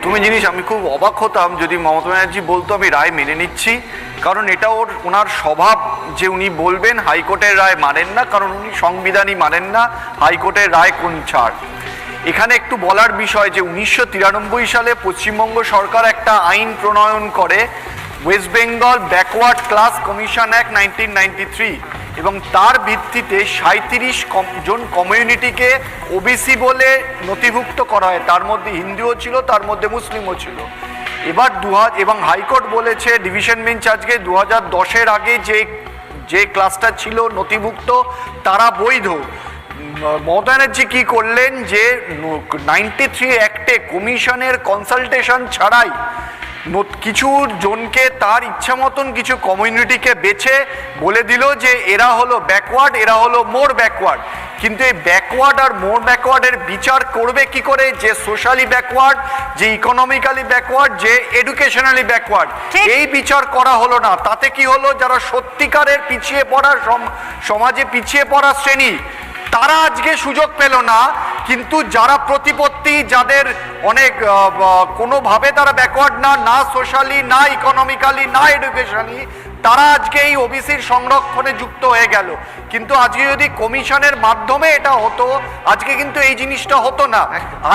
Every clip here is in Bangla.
প্রথমে জিনিস আমি খুব অবাক হতাম যদি মমতা ব্যানার্জি বলতো আমি রায় মেনে নিচ্ছি, কারণ এটা ওনার স্বভাব যে উনি বলবেন হাইকোর্টের রায় মানেন না, কারণ উনি সংবিধানই মানেন না, হাইকোর্টের রায় কোন ছাড়। এখানে একটু বলার বিষয় যে 1993 সালে পশ্চিমবঙ্গ সরকার একটা আইন প্রণয়ন করে, West Bengal backward class commission act 1993, এবং তার ভিত্তিতে 37 জন কমিউনিটিকে ওবিসি বলে নথিভুক্ত করা হয়। তার মধ্যে হিন্দুও ছিল, তার মধ্যে মুসলিমও ছিল। এবার এবং হাইকোর্ট বলেছে, ডিভিশন বেঞ্চ আজকে 2010-এর আগে যে ক্লাসটা ছিল নথিভুক্ত তারা বৈধ। মমতা ব্যানার্জি কী করলেন যে 93 অ্যাক্টে কমিশনের কনসালটেশন ছাড়াই কিছু জনকে তার ইচ্ছা মতন কিছু কমিউনিটিকে বেছে বলে দিল যে এরা হলো ব্যাকওয়ার্ড, এরা হলো মোর ব্যাকওয়ার্ড। কিন্তু এই ব্যাকওয়ার্ড আর মোর ব্যাকওয়ার্ডের বিচার করবে কি করে? যে সোশ্যালি ব্যাকওয়ার্ড, যে ইকোনমিক্যালি ব্যাকওয়ার্ড, যে এডুকেশনালি ব্যাকওয়ার্ড, এই বিচার করা হলো না। তাতে কি হলো? যারা সত্যিকারের পিছিয়ে পড়া সমাজে পিছিয়ে পড়া শ্রেণী তারা আজকে সুযোগ পেল না, কিন্তু যারা প্রতিপত্তি, যাদের অনেক কোনোভাবে তারা ব্যাকওয়ার্ড না সোশ্যালি, না ইকোনমিক্যালি, না এডুকেশনালি, তারা আজকে এই ওবিসির সংরক্ষণে যুক্ত হয়ে গেল। কিন্তু আজকে যদি কমিশনের মাধ্যমে এটা হতো, আজকে কিন্তু এই জিনিসটা হতো না।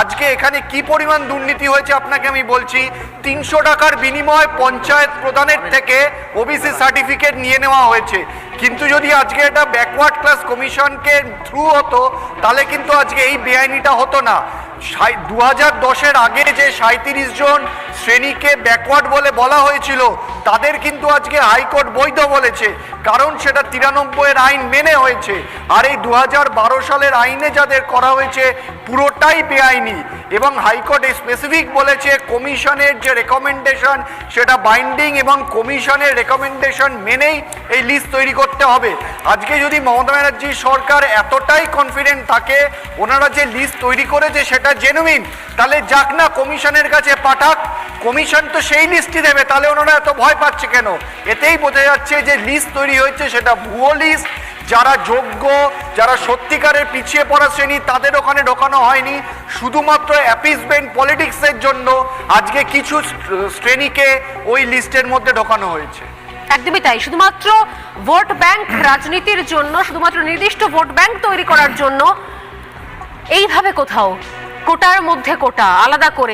আজকে এখানে কি পরিমাণ দুর্নীতি হয়েছে আপনাকে আমি বলছি। 300 টাকার বিনিময়ে পঞ্চায়েত প্রধানের থেকে ওবিসি সার্টিফিকেট নিয়ে নেওয়া হয়েছে। কিন্তু যদি আজকে এটা ব্যাকওয়ার্ড ক্লাস কমিশনকে থ্রু হতো, তাহলে কিন্তু আজকে এই বেআইনিটা হতো না। 2010-এর আগে যে 37 জন শ্রেণীকে ব্যাকওয়ার্ড বলে বলা হয়েছিল, তাদের কিন্তু আজকে হাইকোর্ট বৈধ বলেছে, কারণ সেটা 93-এর আইন মেনে হয়েছে। আর এই 2012 সালের আইনে যাদের করা হয়েছে পুরোটাই বেআইনি। এবং হাইকোর্ট স্পেসিফিক বলেছে কমিশনের যে রেকমেন্ডেশন সেটা বাইন্ডিং, এবং কমিশনের রেকমেন্ডেশন মেনেই এই লিস্ট তৈরি করতে হবে। আজকে যদি মমতা ব্যানার্জি সরকার এতটাই কনফিডেন্ট থাকে ওনারা যে লিস্ট তৈরি করেছে সেটা জেনুইন, তাহলে যাক না কমিশনের কাছে পাঠাক, কমিশন তো সেই লিস্টই দেবে। তাহলে ওনারা এত ভয় পাচ্ছে কেন? এতেই বোঝা যাচ্ছে যে লিস্ট তৈরি হয়েছে সেটা ভুয়ো লিস্ট। যারা যোগ্য, যারা সত্যিকারের পিছিয়ে পড়া শ্রেণী, তাদের ওখানে ঢোকানো হয়নি। শুধুমাত্র অ্যাপিসমেন্ট পলিটিক্সের জন্য আজকে কিছু শ্রেণীকে ওই লিস্টের মধ্যে ঢোকানো হয়েছে। একদমই তাই। শুধুমাত্র ভোট ব্যাংক রাজনীতির জন্য, শুধুমাত্র নির্দিষ্ট ভোট ব্যাংক তৈরি করার জন্য এইভাবে কোথাও কোটার মধ্যে কোটা আলাদা করে